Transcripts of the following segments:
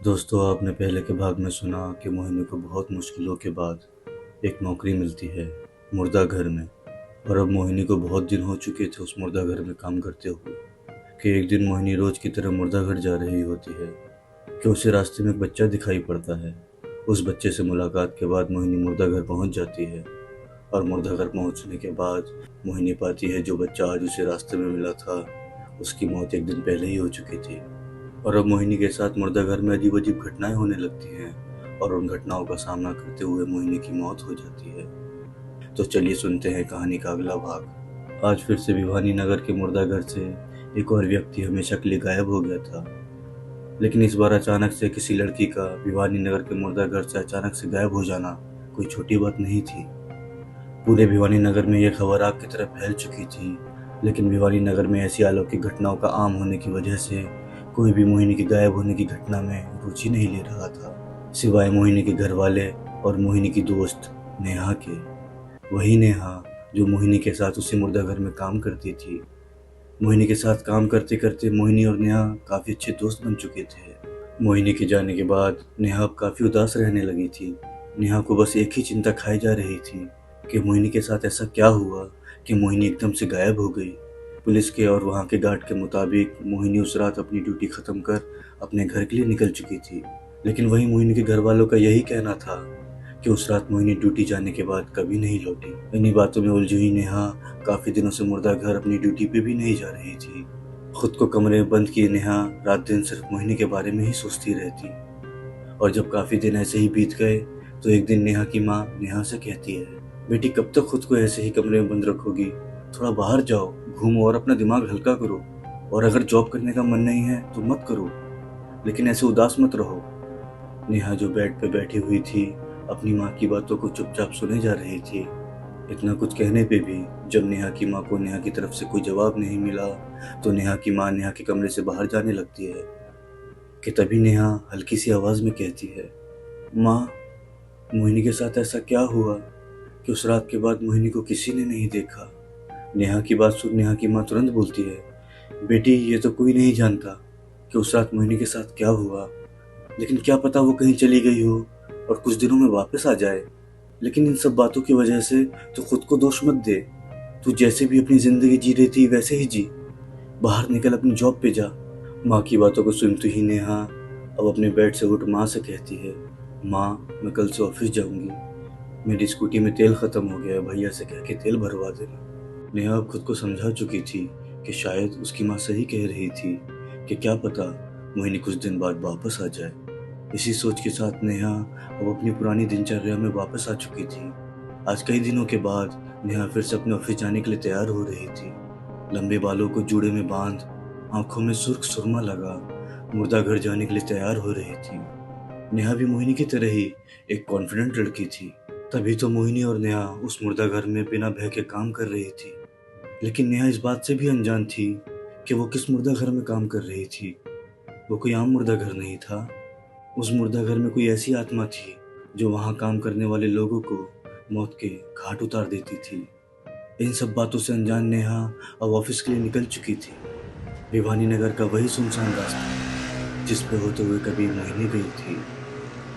दोस्तों, आपने पहले के भाग में सुना कि मोहिनी को बहुत मुश्किलों के बाद एक नौकरी मिलती है मुर्दा घर में। और अब मोहिनी को बहुत दिन हो चुके थे उस मुर्दा घर में काम करते हुए कि एक दिन मोहिनी रोज की तरह मुर्दा घर जा रही होती है कि उसे रास्ते में एक बच्चा दिखाई पड़ता है। उस बच्चे से मुलाकात के बाद मोहिनी मुर्दा घर पहुंच जाती है और मुर्दा घर पहुंचने के बाद मोहिनी पाती है जो बच्चा आज उसे रास्ते में मिला था उसकी मौत एक दिन पहले ही हो चुकी थी। और अब मोहिनी के साथ मुर्दा घर में अजीब अजीब घटनाएं होने लगती हैं और उन घटनाओं का सामना करते हुए मोहिनी की मौत हो जाती है। तो चलिए सुनते हैं कहानी का अगला भाग। आज फिर से भिवानी नगर के मुर्दा घर से एक और व्यक्ति हमेशा के लिए गायब हो गया था, लेकिन इस बार अचानक से किसी लड़की का भिवानी नगर के मुर्दा घर से अचानक से गायब हो जाना कोई छोटी बात नहीं थी। पूरे भिवानी नगर में यह खबर आग की तरह फैल चुकी थी, लेकिन भिवानी नगर में ऐसी अलौकिक घटनाओं का आम होने की वजह से कोई भी मोहिनी के गायब होने की घटना में रुचि नहीं ले रहा था, सिवाय मोहिनी के घर वाले और मोहिनी की दोस्त नेहा के। वही नेहा जो मोहिनी के साथ उसी मुर्दा घर में काम करती थी। मोहिनी के साथ काम करते करते मोहिनी और नेहा काफ़ी अच्छे दोस्त बन चुके थे। मोहिनी के जाने के बाद नेहा अब काफ़ी उदास रहने लगी थी। नेहा को बस एक ही चिंता खाई जा रही थी कि मोहिनी के साथ ऐसा क्या हुआ कि मोहिनी एकदम से गायब हो गई। पुलिस के और वहाँ के गार्ड के मुताबिक मोहिनी उस रात अपनी ड्यूटी ख़त्म कर अपने घर के लिए निकल चुकी थी, लेकिन वहीं मोहिनी के घर वालों का यही कहना था कि उस रात मोहिनी ड्यूटी जाने के बाद कभी नहीं लौटी। इन्हीं बातों में उलझी हुई नेहा काफ़ी दिनों से मुर्दा घर अपनी ड्यूटी पे भी नहीं जा रही थी। खुद को कमरे में बंद किए नेहा रात दिन सिर्फ मोहिनी के बारे में ही सोचती रहती। और जब काफ़ी दिन ऐसे ही बीत गए तो एक दिन नेहा की माँ नेहा से कहती है, बेटी कब तक खुद को ऐसे ही कमरे में बंद रखोगी, थोड़ा बाहर जाओ, घूमो और अपना दिमाग हल्का करो। और अगर जॉब करने का मन नहीं है तो मत करो, लेकिन ऐसे उदास मत रहो। नेहा जो बेड पे बैठी हुई थी अपनी माँ की बातों को चुपचाप सुने जा रही थी। इतना कुछ कहने पे भी जब नेहा की माँ को नेहा की तरफ से कोई जवाब नहीं मिला तो नेहा की माँ नेहा के कमरे से बाहर जाने लगती है कि तभी नेहा हल्की सी आवाज़ में कहती है, माँ, मोहिनी के साथ ऐसा क्या हुआ कि उस रात के बाद मोहिनी को किसी ने नहीं देखा। नेहा की बात सुन नेहा की माँ तुरंत बोलती है, बेटी ये तो कोई नहीं जानता कि उस रात मोहिनी के साथ क्या हुआ, लेकिन क्या पता वो कहीं चली गई हो और कुछ दिनों में वापस आ जाए। लेकिन इन सब बातों की वजह से तो खुद को दोष मत दे। तू जैसे भी अपनी ज़िंदगी जी रही थी वैसे ही जी, बाहर निकल अपनी जॉब पे जा। माँ की बातों को सुनती ही नेहा अब अपने बेड से उठ माँ से कहती है, माँ मैं कल से ऑफिस जाऊँगी, मेरी स्कूटी में तेल ख़त्म हो गया है, भैया से कह के तेल भरवा देना। नेहा अब खुद को समझा चुकी थी कि शायद उसकी माँ सही कह रही थी कि क्या पता मोहिनी कुछ दिन बाद वापस आ जाए। इसी सोच के साथ नेहा अब अपनी पुरानी दिनचर्या में वापस आ चुकी थी। आज कई दिनों के बाद नेहा फिर से अपने ऑफिस जाने के लिए तैयार हो रही थी। लंबे बालों को जूड़े में बांध, आंखों में सुर्ख सुरमा लगा, मुर्दा घर जाने के लिए तैयार हो रही थी। नेहा भी मोहिनी की तरह ही एक कॉन्फिडेंट लड़की थी, तभी तो मोहिनी और नेहा उस मुर्दा घर में बिना भय के काम कर रही थी। लेकिन नेहा इस बात से भी अनजान थी कि वो किस मुर्दा घर में काम कर रही थी। वो कोई आम मुर्दा घर नहीं था। उस मुर्दा घर में कोई ऐसी आत्मा थी जो वहाँ काम करने वाले लोगों को मौत के घाट उतार देती थी। इन सब बातों से अनजान नेहा अब ऑफिस के लिए निकल चुकी थी। भिवानी नगर का वही सुनसान रास्ता जिस पे होते हुए कभी मोहिनी गई थी,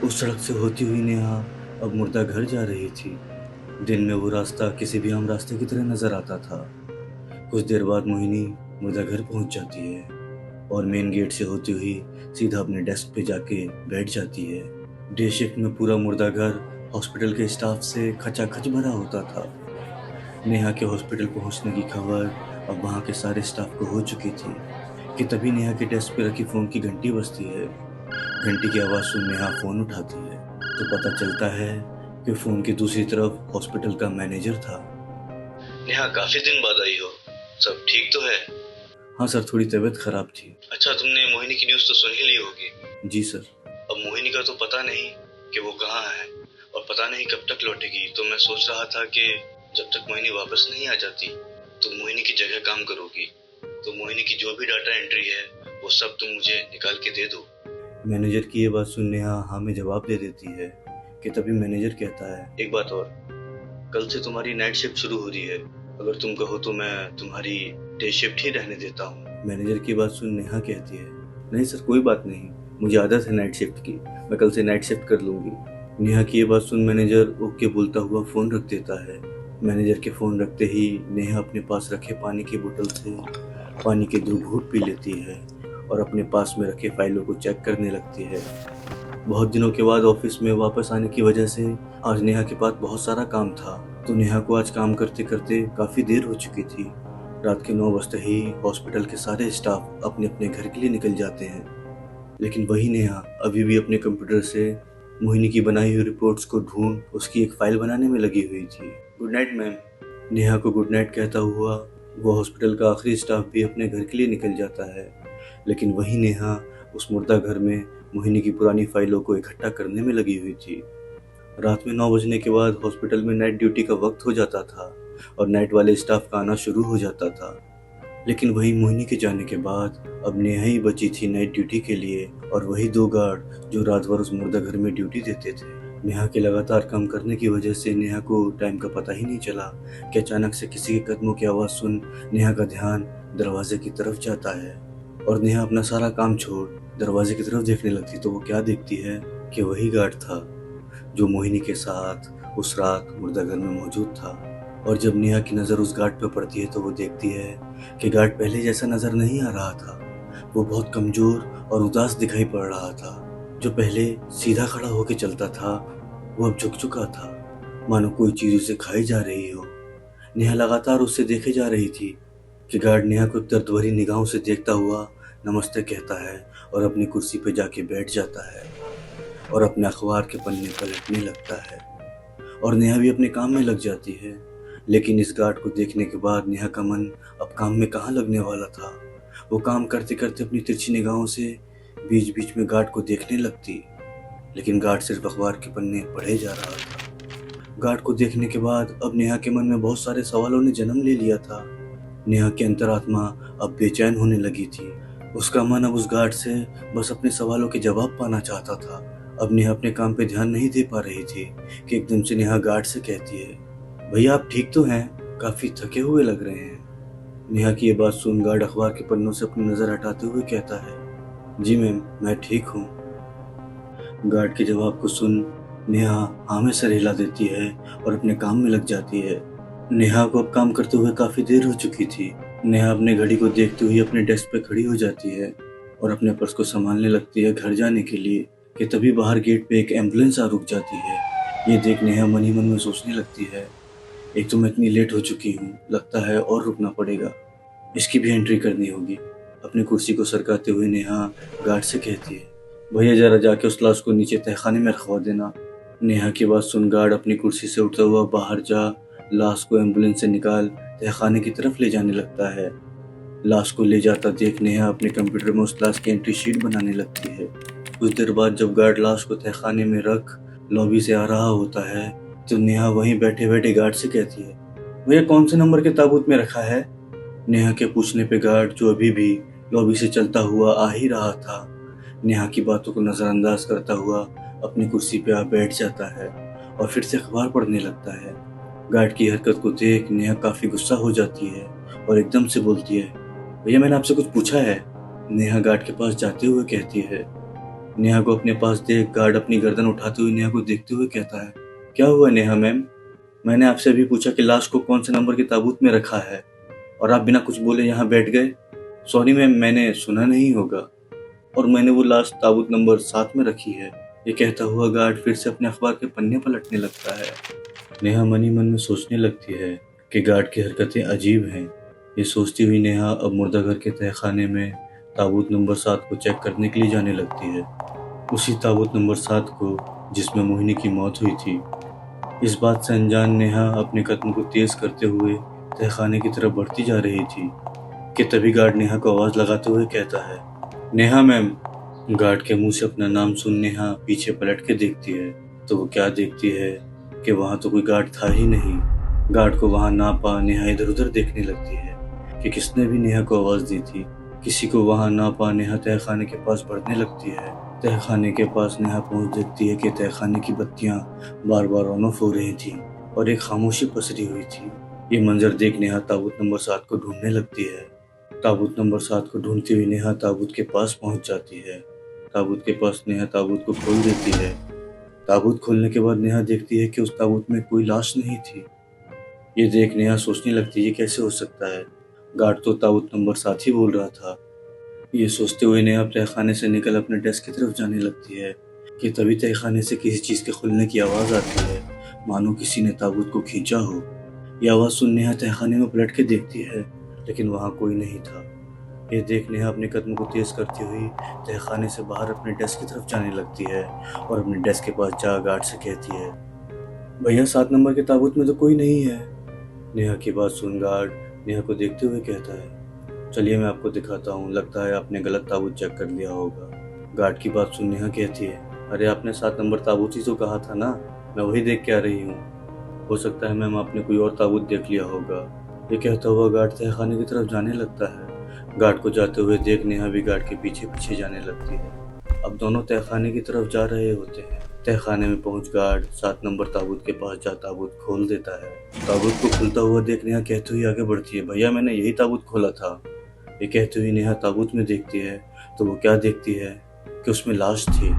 उस सड़क से होती हुई नेहा अब मुर्दा घर जा रही थी। दिन में वो रास्ता किसी भी आम रास्ते की तरह नजर आता था। कुछ देर बाद मोहिनी मुर्दा घर पहुंच जाती है और मेन गेट से होती हुई सीधा अपने डेस्क पे जाके बैठ जाती है। डे शिफ्ट में पूरा मुर्दा घर हॉस्पिटल के स्टाफ से खचाखच भरा होता था। नेहा के हॉस्पिटल पहुंचने की खबर अब वहाँ के सारे स्टाफ को हो चुकी थी कि तभी नेहा के डेस्क पे रखी फ़ोन की घंटी बजती है। घंटी की आवाज़ सुन नेहा फ़ोन उठाती है तो पता चलता है कि फ़ोन की दूसरी तरफ हॉस्पिटल का मैनेजर था। नेहा काफी दिन बाद आई हो, सब ठीक तो है? हाँ सर, थोड़ी तबीयत खराब थी। अच्छा, तुमने मोहिनी की न्यूज़ तो सुन ही ली होगी। जी सर। अब मोहिनी का तो पता नहीं कि वो कहाँ है और पता नहीं कब तक लौटेगी, तो मैं सोच रहा था कि जब तक मोहिनी वापस नहीं आ जाती तो मोहिनी की जगह काम करोगी। तो मोहिनी की जो भी डाटा एंट्री है वो सब तुम मुझे निकाल के दे दो। मैनेजर की ये बात सुनने हाँ में जवाब दे देती है कि तभी मैनेजर कहता है, एक बात और, कल से तुम्हारी नाइट शिफ्ट शुरू हो रही है अगर तुम कहो तो मैं तुम्हारी डे शिफ्ट ही रहने देता हूँ। मैनेजर की बात सुन नेहा कहती है, नहीं सर कोई बात नहीं, मुझे आदत है नाइट शिफ्ट की, मैं कल से नाइट शिफ्ट कर लूंगी। नेहा की ये बात सुन मैनेजर ओके बोलता हुआ फ़ोन रख देता है। मैनेजर के फ़ोन रखते ही नेहा अपने पास रखे पानी की बोतल से पानी के 2 घूंट पी लेती है और अपने पास में रखे फाइलों को चेक करने लगती है। बहुत दिनों के बाद ऑफिस में वापस आने की वजह से आज नेहा के पास बहुत सारा काम था, तो नेहा को आज काम करते करते काफ़ी देर हो चुकी थी। रात के 9 बजते ही हॉस्पिटल के सारे स्टाफ अपने अपने घर के लिए निकल जाते हैं, लेकिन वही नेहा अभी भी अपने कंप्यूटर से मोहिनी की बनाई हुई रिपोर्ट्स को ढूंढ उसकी एक फाइल बनाने में लगी हुई थी। Good night ma'am. नेहा को गुड नाइट कहता हुआ वो हॉस्पिटल का आखिरी स्टाफ भी अपने घर के लिए निकल जाता है, लेकिन वही नेहा उस मुर्दा घर में मोहिनी की पुरानी फाइलों को इकट्ठा करने में लगी हुई थी। रात में 9 बजने के बाद हॉस्पिटल में नाइट ड्यूटी का वक्त हो जाता था और नाइट वाले स्टाफ का आना शुरू हो जाता था, लेकिन वही मोहिनी के जाने के बाद अब नेहा ही बची थी नाइट ड्यूटी के लिए और वही 2 गार्ड जो रात भर उस मुर्दा घर में ड्यूटी देते थे। नेहा के लगातार काम करने की वजह से नेहा को टाइम का पता ही नहीं चला कि अचानक से किसी के कदमों की आवाज़ सुन नेहा का ध्यान दरवाजे की तरफ जाता है और नेहा अपना सारा काम छोड़ दरवाजे की तरफ देखने लगती तो वो क्या देखती है कि वही गार्ड था जो मोहिनी के साथ उस रात मुर्दा घर में मौजूद था। और जब नेहा की नज़र उस गार्ड पर पड़ती है तो वो देखती है कि गार्ड पहले जैसा नज़र नहीं आ रहा था, वो बहुत कमज़ोर और उदास दिखाई पड़ रहा था। जो पहले सीधा खड़ा होकर चलता था वो अब झुक चुका था, मानो कोई चीज़ उसे खाई जा रही हो। नेहा लगातार उससे देखे जा रही थी कि गार्ड नेहा को दर्द भरी निगाहों से देखता हुआ नमस्ते कहता है और अपनी कुर्सी पर जाके बैठ जाता है और अपने अखबार के पन्ने पलटने लगता है और नेहा भी अपने काम में लग जाती है। लेकिन इस गार्ड को देखने के बाद नेहा का मन अब काम में कहाँ लगने वाला था। वो काम करते करते अपनी तिरछी निगाहों से बीच बीच में गार्ड को देखने लगती, लेकिन गार्ड सिर्फ अखबार के पन्ने पढ़े जा रहा था। गार्ड को देखने के बाद अब नेहा के मन में बहुत सारे सवालों ने जन्म ले लिया था। नेहा की अंतरात्मा अब बेचैन होने लगी थी। उसका मन अब उस गार्ड से बस अपने सवालों के जवाब पाना चाहता था। अब नेहा अपने काम पे ध्यान नहीं दे पा रही थी कि एकदम से नेहा गार्ड से कहती है, भैया आप ठीक तो हैं? काफ़ी थके हुए लग रहे हैं। नेहा की ये बात सुन गार्ड अखबार के पन्नों से अपनी नज़र हटाते हुए कहता है, जी मैम मैं ठीक हूँ। गार्ड के जवाब को सुन नेहा हाँ में सर हिला देती है और अपने काम में लग जाती है। नेहा को अब काम करते हुए काफ़ी देर हो चुकी थी। नेहा अपने घड़ी को देखते हुए अपने डेस्क पे खड़ी हो जाती है और अपने पर्स को संभालने लगती है घर जाने के लिए कि तभी बाहर गेट पे एक एम्बुलेंस आ रुक जाती है। ये देख नेहा मन ही मन में सोचने लगती है, एक तो मैं इतनी लेट हो चुकी हूँ, लगता है और रुकना पड़ेगा, इसकी भी एंट्री करनी होगी। अपनी कुर्सी को सरकाते हुए नेहा गार्ड से कहती है, भैया जरा जाके उस लाश को नीचे तहखाने में रखवा देना। नेहा की बात सुन गार्ड अपनी कुर्सी से उठता हुआ बाहर जा लाश को एम्बुलेंस से निकाल तहखाने की तरफ ले जाने लगता है। लाश को ले जाता देख नेहा अपने कंप्यूटर में उस लाश की एंट्री शीट बनाने लगती है। कुछ देर बाद जब गार्ड लाश को तहखाने में रख लॉबी से आ रहा होता है तो नेहा वहीं बैठे बैठे गार्ड से कहती है, भैया कौन से नंबर के ताबूत में रखा है? नेहा के पूछने पे गार्ड जो अभी भी लॉबी से चलता हुआ आ ही रहा था, नेहा की बातों को नज़रअंदाज करता हुआ अपनी कुर्सी पे आ बैठ जाता है और फिर से अखबार पढ़ने लगता है। गार्ड की हरकत को देख नेहा काफ़ी गुस्सा हो जाती है और एकदम से बोलती है, भैया मैंने आपसे कुछ पूछा है? नेहा गार्ड के पास जाते हुए कहती है। नेहा को अपने पास देख गार्ड अपनी गर्दन उठाते हुए नेहा को देखते हुए कहता है, क्या हुआ नेहा मैम? मैंने आपसे अभी पूछा कि लाश को कौन से नंबर के ताबूत में रखा है और आप बिना कुछ बोले यहाँ बैठ गए। सॉरी मैम, मैंने सुना नहीं होगा और मैंने वो लाश ताबूत नंबर 7 में रखी है। ये कहता हुआ गार्ड फिर से अपने अखबार के पन्ने पलटने लगता है। नेहा मन ही मन में सोचने लगती है कि गार्ड की हरकतें अजीब हैं। ये सोचती हुई नेहा अब मुर्दा घर के तहखाने में ताबूत नंबर 7 को चेक करने के लिए जाने लगती है, उसी ताबूत नंबर 7 को जिसमें मोहिनी की मौत हुई थी। इस बात से अनजान नेहा अपने कदम को तेज करते हुए तहखाने की तरफ बढ़ती जा रही थी कि तभी गार्ड नेहा को आवाज़ लगाते हुए कहता है, नेहा मैम। गार्ड के मुंह से अपना नाम सुन नेहा पीछे पलट के देखती है तो वो क्या देखती है कि वहाँ तो कोई गार्ड था ही नहीं। गार्ड को वहाँ ना पा नेहा इधर उधर देखने लगती है कि किसने भी नेहा को आवाज़ दी थी। किसी को वहाँ ना पा नेहा तहखाने के पास बढ़ने लगती है। तहखाने के पास नेहा पहुँच देखती है कि तहखाने की बत्तियाँ बार बार ऑन ऑफ हो रही थी और एक खामोशी पसरी हुई थी। ये मंजर देख नेहा ताबूत नंबर 7 को ढूंढने लगती है। ताबूत नंबर 7 को ढूंढती हुई नेहा ताबूत के पास पहुंच जाती है। ताबूत के पास नेहा ताबूत को खोल देती है। ताबूत खोलने के बाद नेहा देखती है कि उस ताबूत में कोई लाश नहीं थी। ये देख नेहा सोचने लगती है ये कैसे हो सकता है, गार्ड तो ताबूत नंबर 7 ही बोल रहा था। ये सोचते हुए नेहा तहखाने से निकल अपने डेस्क की तरफ जाने लगती है कि तभी तहखाने से किसी चीज़ के खुलने की आवाज़ आती है, मानो किसी ने ताबूत को खींचा हो। यह आवाज़ सुन नेहा तहखाने में पलट के देखती है, लेकिन वहाँ कोई नहीं था। ये देख नेहा अपने कदमों को तेज़ करती हुई तहखाने से बाहर अपने डेस्क की तरफ जाने लगती है और अपने डेस्क के पास जा गार्ड से कहती है, भैया 7 नंबर के ताबूत में तो कोई नहीं है। नेहा की बात सुन गार्ड नेहा को देखते हुए कहता है, चलिए मैं आपको दिखाता हूँ, लगता है आपने गलत ताबूत चेक कर लिया होगा। गार्ड की बात सुन नेहा कहती है, अरे आपने 7 नंबर ताबूत ही तो कहा था ना, मैं वही देख के आ रही हूँ। हो सकता है मैम आपने कोई और ताबूत देख लिया होगा। ये कहता हुआ गार्ड तहखाने की तरफ जाने लगता है। गार्ड को जाते हुए देख नेहा भी गार्ड के पीछे पीछे जाने लगती है। अब दोनों तहखाने की तरफ जा रहे होते हैं। तहखाने में पहुंच गार्ड 7 नंबर ताबूत के पास जा ताबूत खोल देता है। ताबूत को खुलता हुआ देख नेहा कहती हुई आगे बढ़ती है, भैया मैंने यही ताबूत खोला था। ये कहती हुई नेहा ताबूत में देखती है तो वो क्या देखती है कि उसमें लाश थी।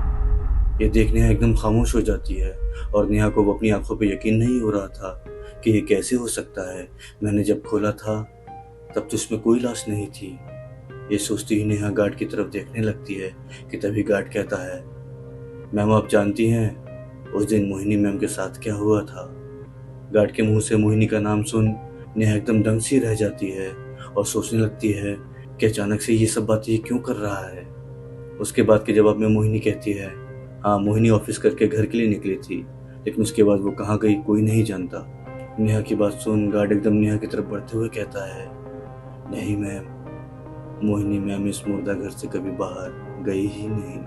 ये देख नेहा एकदम खामोश हो जाती है और नेहा को वो अपनी आंखों पे यकीन नहीं हो रहा था कि ये कैसे हो सकता है, मैंने जब खोला था तब तो इसमें कोई लाश नहीं थी। ये सोचती ही नेहा गार्ड की तरफ देखने लगती है कि तभी गार्ड कहता है, मैम आप जानती हैं उस दिन मोहिनी मैम के साथ क्या हुआ था। गार्ड के मुंह से मोहिनी का नाम सुन नेहा एकदम दंग सी रह जाती है और सोचने लगती है कि अचानक से ये सब बातें क्यों कर रहा है। उसके बाद के जवाब में मोहिनी कहती है, हाँ मोहिनी ऑफिस करके घर के लिए निकली थी, लेकिन उसके बाद वो कहाँ गई कोई नहीं जानता। नेहा की बात सुन गार्ड एकदम नेहा की तरफ बढ़ते हुए कहता है, नहीं मैम, मोहिनी मैम इस मुर्दा घर से कभी बाहर गई ही नहीं,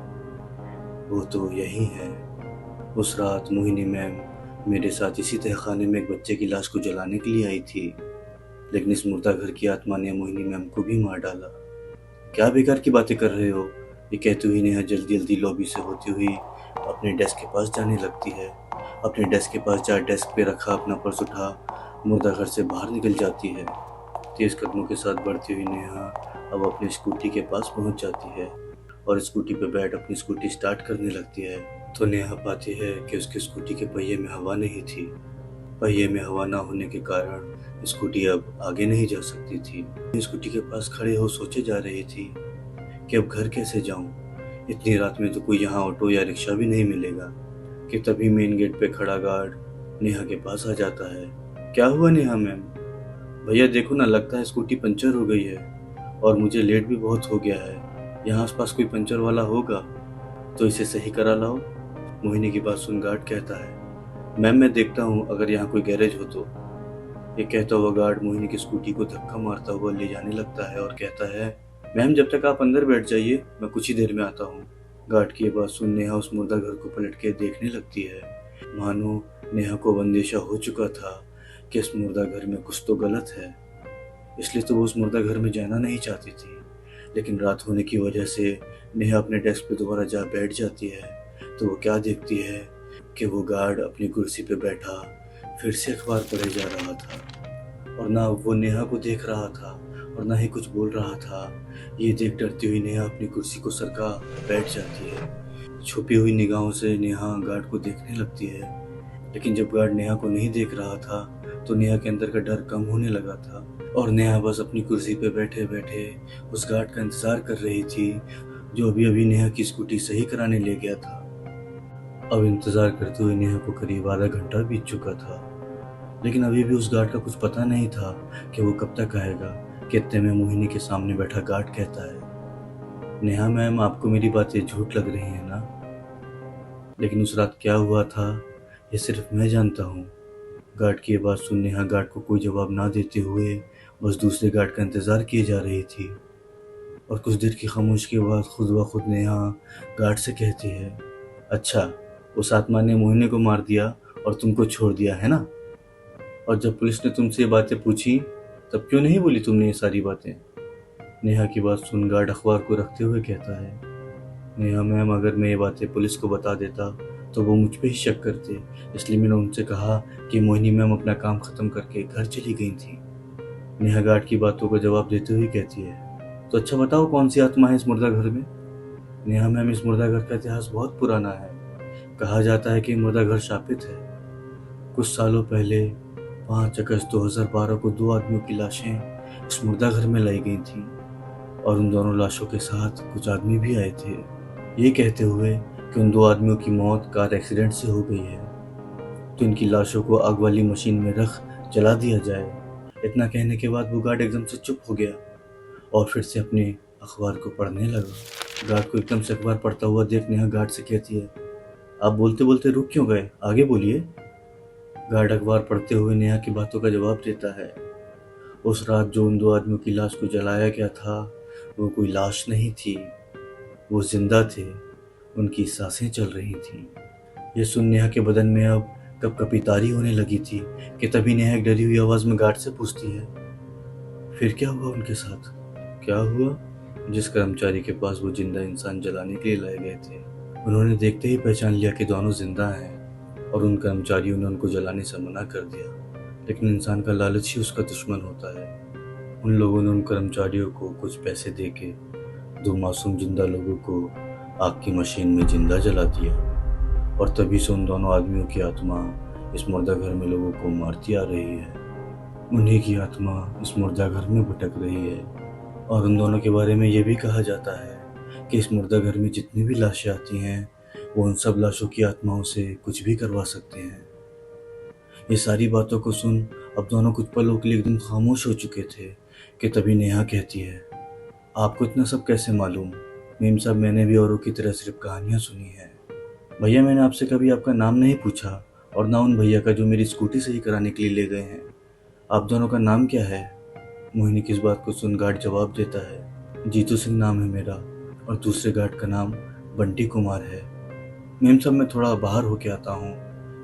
वो तो यही है। उस रात मोहिनी मैम मेरे साथ इसी तहखाने में एक बच्चे की लाश को जलाने के लिए आई थी, लेकिन इस मुर्दा घर की आत्मा ने मोहिनी मैम को भी मार डाला। क्या बेकार की बातें कर रहे हो। ये कहती हुई नेहा जल्दी जल्दी लॉबी से होती हुई अपने डेस्क के पास जाने लगती है। अपने डेस्क के पास जा डेस्क पे रखा अपना पर्स उठा मुर्दा घर से बाहर निकल जाती है। तेज कदमों के साथ बढ़ती हुई नेहा अब अपनी स्कूटी के पास पहुंच जाती है और स्कूटी पे बैठ अपनी स्कूटी स्टार्ट करने लगती है तो नेहा पाती है कि उसकी स्कूटी के पहिए में हवा नहीं थी। पहिए में हवा ना होने के कारण स्कूटी अब आगे नहीं जा सकती थी। स्कूटी के पास खड़े हो सोचे जा रही थी कि अब घर कैसे जाऊं। इतनी रात में तो कोई यहाँ ऑटो या रिक्शा भी नहीं मिलेगा कि तभी मेन गेट पे खड़ा गार्ड नेहा के पास आ जाता है। क्या हुआ नेहा मैम। भैया देखो ना, लगता है स्कूटी पंचर हो गई है और मुझे लेट भी बहुत हो गया है। यहाँ आसपास कोई पंचर वाला होगा तो इसे सही करा लाओ। मोहिनी की बात सुन गार्ड कहता है, मैम मैं देखता हूँ अगर यहाँ कोई गैरेज हो तो। ये कहता हुआ गार्ड मोहिनी की स्कूटी को धक्का मारता हुआ ले जाने लगता है और कहता है, मैम जब तक आप अंदर बैठ जाइए, मैं कुछ ही देर में आता हूँ। गार्ड की बात सुन नेहा उस मुर्दा घर को पलट के देखने लगती है, मानो नेहा को अंदेशा हो चुका था कि इस मुर्दा घर में कुछ तो गलत है, इसलिए तो वो उस मुर्दा घर में जाना नहीं चाहती थी। लेकिन रात होने की वजह से नेहा अपने डेस्क पे दोबारा जा बैठ जाती है तो वो क्या देखती है कि वो गार्ड अपनी कुर्सी पे बैठा फिर से अखबार पढ़े जा रहा था और ना वो नेहा को देख रहा था और ना ही कुछ बोल रहा था। ये देख डरती हुई नेहा अपनी कुर्सी को सरका बैठ जाती है। छुपी हुई निगाहों से नेहा गार्ड को देखने लगती है, लेकिन जब गार्ड नेहा को नहीं देख रहा था तो नेहा के अंदर का डर कम होने लगा था और नेहा बस अपनी कुर्सी पे बैठे बैठे उस गार्ड का इंतजार कर रही थी जो अभी अभी नेहा की स्कूटी सही कराने ले गया था। अब इंतजार करते हुए नेहा को करीब आधा घंटा बीत चुका था, लेकिन अभी भी उस गार्ड का कुछ पता नहीं था कि वो कब तक आएगा। कि इतने में मोहिनी के सामने बैठा गार्ड कहता है, नेहा मैम आपको मेरी बातें झूठ लग रही हैं ना, लेकिन उस रात क्या हुआ था ये सिर्फ मैं जानता हूँ। गार्ड की बात सुन नेहा गार्ड को कोई जवाब ना देते हुए बस दूसरे गार्ड का इंतजार किए जा रही थी और कुछ देर की खामोशी के बाद खुद ब खुद नेहा गार्ड से कहती है, अच्छा उस आत्मा ने मोहिनी को मार दिया और तुमको छोड़ दिया है ना, और जब पुलिस ने तुमसे ये बातें पूछी तब क्यों नहीं बोली तुमने ये सारी बातें। नेहा की बात सुन गार्ड अखबार को रखते हुए कहता है, नेहा मैम अगर मैं ये बातें पुलिस को बता देता तो वो मुझ पे ही शक करते, इसलिए मैंने उनसे कहा कि मोहिनी मैम अपना काम ख़त्म करके घर चली गई थी। नेहा गार्ड की बातों का जवाब देते हुए कहती है, तो अच्छा बताओ कौन सी आत्मा है इस मुर्दा घर में? नेहा मैम, इस मुर्दा घर का इतिहास बहुत पुराना है। कहा जाता है कि मुर्दा घर शापित है। कुछ सालों पहले 5 अगस्त 2012 को 2 आदमियों की लाशें इस मुर्दा घर में लाई गई थीं और उन दोनों लाशों के साथ कुछ आदमी भी आए थे, ये कहते हुए कि उन 2 आदमियों की मौत कार एक्सीडेंट से हो गई है, तो इनकी लाशों को आग वाली मशीन में रख जला दिया जाए। इतना कहने के बाद वो गार्ड एकदम से चुप हो गया और फिर से अपने अखबार को पढ़ने लगा। गार्ड को एकदम से अखबार पढ़ता हुआ देख नेहा गार्ड से कहती है, आप बोलते बोलते रुक क्यों गए, आगे बोलिए। गार्ड अखबार पढ़ते हुए नेहा की बातों का जवाब देता है, उस रात जो उन 2 आदमियों की लाश को जलाया गया था वो कोई लाश नहीं थी, वो जिंदा थे, उनकी सांसें चल रही थीं। ये सुन नेहा के बदन में अब कपकपी तारी होने लगी थी कि तभी नेहा एक डरी हुई आवाज़ में गार्ड से पूछती है, फिर क्या हुआ उनके साथ? क्या हुआ? जिस कर्मचारी के पास वो जिंदा इंसान जलाने के लिए लाए गए थे, उन्होंने देखते ही पहचान लिया कि दोनों जिंदा हैं और उन कर्मचारियों ने उनको जलाने से मना कर दिया। लेकिन इंसान का लालच ही उसका दुश्मन होता है। उन लोगों ने उन कर्मचारियों को कुछ पैसे देके 2 मासूम जिंदा लोगों को आग की मशीन में जिंदा जला दिया और तभी से उन दोनों आदमियों की आत्मा इस मुर्दा घर में लोगों को मारती आ रही है। उन्हीं की आत्मा इस मुर्दा घर में भटक रही है और उन दोनों के बारे में ये भी कहा जाता है कि इस मुर्दा घर में जितनी भी लाशें आती हैं वो उन सब लाशों की आत्माओं से कुछ भी करवा सकते हैं। ये सारी बातों को सुन अब दोनों कुछ पलों के लिए एकदम खामोश हो चुके थे कि तभी नेहा कहती है, आपको इतना सब कैसे मालूम? मेम साहब, मैंने भी औरों की तरह सिर्फ कहानियाँ सुनी है। भैया, मैंने आपसे कभी आपका नाम नहीं पूछा और ना उन भैया का जो मेरी स्कूटी सही कराने के लिए ले गए हैं। आप दोनों का नाम क्या है? मोहिनी की इस बात को सुन गार्ड जवाब देता है, जीतू सिंह नाम है मेरा और दूसरे गार्ड का नाम बंटी कुमार है। मेम साहब, मैं थोड़ा बाहर होके आता हूँ,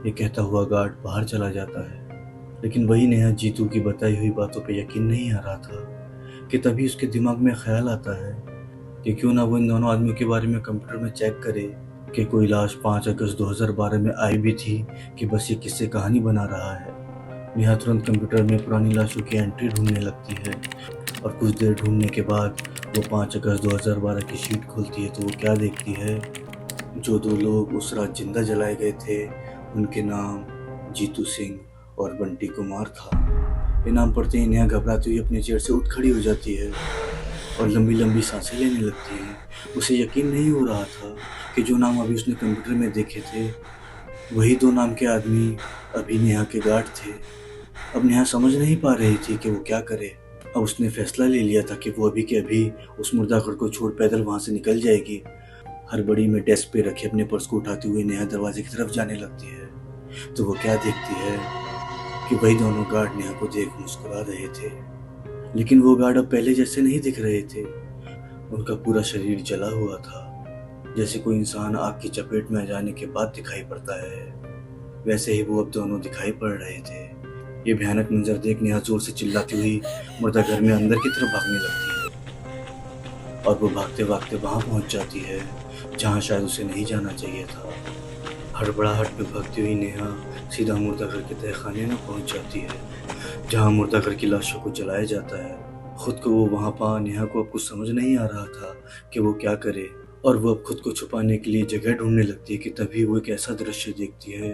ये कहता हुआ गार्ड बाहर चला जाता है। लेकिन वही नेहा जीतू की बताई हुई बातों पे यकीन नहीं आ रहा था कि तभी उसके दिमाग में ख्याल आता है कि क्यों ना वो इन दोनों आदमियों के बारे में कंप्यूटर में चेक करे कि कोई लाश 5 अगस्त 2012 में आई भी थी कि बस ये किससे कहानी बना रहा है। नेहा तुरंत कंप्यूटर में पुरानी लाशों की एंट्री ढूंढने लगती है और कुछ देर ढूंढने के बाद वो 5 अगस्त 2012 की शीट खोलती है तो वो क्या देखती है, जो 2 लोग उस रात जिंदा जलाए गए थे उनके नाम जीतू सिंह और बंटी कुमार था। ये नाम पढ़ते ही नेहा घबराती हुई अपने चेयर से उठ खड़ी हो जाती है और लंबी लंबी सांसें लेने लगती है। उसे यकीन नहीं हो रहा था कि जो नाम अभी उसने कंप्यूटर में देखे थे वही 2 नाम के आदमी अभी नेहा के गार्ड थे। अब नेहा समझ नहीं पा रही थी कि वो क्या करे। अब उसने फैसला ले लिया था कि वो अभी के अभी उस मुर्दाघर को छोड़ पैदल वहाँ से निकल जाएगी। हड़बड़ी में डेस्क पे रखे अपने पर्स को उठाते हुए नेहा दरवाजे की तरफ जाने लगती है तो वो क्या देखती है कि वही दोनों गार्ड नेहा को देख मुस्कुरा रहे थे। लेकिन वो गार्ड अब पहले जैसे नहीं दिख रहे थे। उनका पूरा शरीर जला हुआ था, जैसे कोई इंसान आग की चपेट में आ जाने के बाद दिखाई पड़ता है, वैसे ही वो अब दोनों दिखाई पड़ रहे थे। ये भयानक मंजर देख नेहा जोर से चिल्लाती हुई मुर्दा घर में अंदर की तरफ भागने लगती है और वो भागते भागते वहां पहुंच जाती है जहां शायद उसे नहीं जाना चाहिए था। हड़बड़ाहट में भागती हुई नेहा सीधा मुर्दा घर के तहखाने में पहुंच जाती है जहां मुर्दा घर की लाशों को जलाया जाता है। खुद को वो वहां पा नेहा को अब कुछ समझ नहीं आ रहा था कि वो क्या करे और वो अब खुद को छुपाने के लिए जगह ढूंढने लगती है कि तभी वो एक ऐसा दृश्य देखती है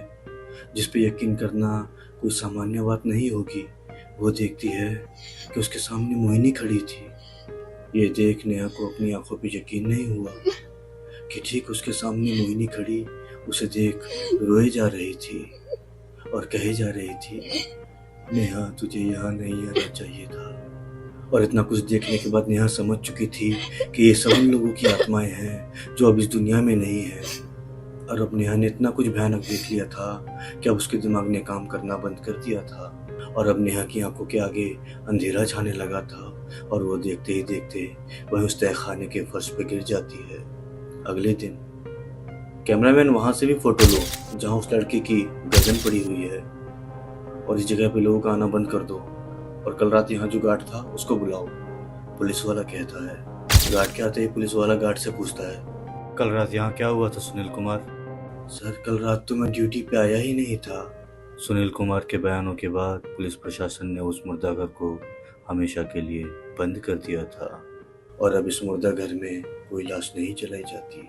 जिस पे यकीन करना कोई सामान्य बात नहीं होगी। वो देखती है कि उसके सामने मोहिनी खड़ी थी। ये देख नेहा को अपनी आंखों पे यकीन नहीं हुआ कि ठीक उसके सामने मोहिनी खड़ी उसे देख रोए जा रही थी और कहे जा रही थी, नेहा तुझे यहाँ नहीं आना चाहिए था। और इतना कुछ देखने के बाद नेहा समझ चुकी थी कि ये सब उन लोगों की आत्माएं हैं जो अब इस दुनिया में नहीं है। और अब नेहा ने इतना कुछ भयानक देख लिया था कि अब उसके दिमाग ने काम करना बंद कर दिया था और अब नेहा की आंखों के आगे अंधेरा छाने लगा था और वो देखते ही देखते वह उस तहखाने के फर्श पे गिर जाती है। अगले दिन कैमरामैन वहां से भी फोटो लो जहां उस लड़की की गर्दन पड़ी हुई है और इस जगह पे लोगों का आना बंद कर दो और कल रात यहाँ जो गार्ड था उसको बुलाओ, पुलिस वाला कहता है। गार्ड के आते ही पुलिस वाला गार्ड से पूछता है, कल रात यहाँ क्या हुआ था सुनील कुमार? सर, कल रात तो मैं ड्यूटी पे आया ही नहीं था। सुनील कुमार के बयानों के बाद पुलिस प्रशासन ने उस मुर्दाघर को हमेशा के लिए बंद कर दिया था और अब इस मुर्दाघर में कोई लाश नहीं जलाई जाती।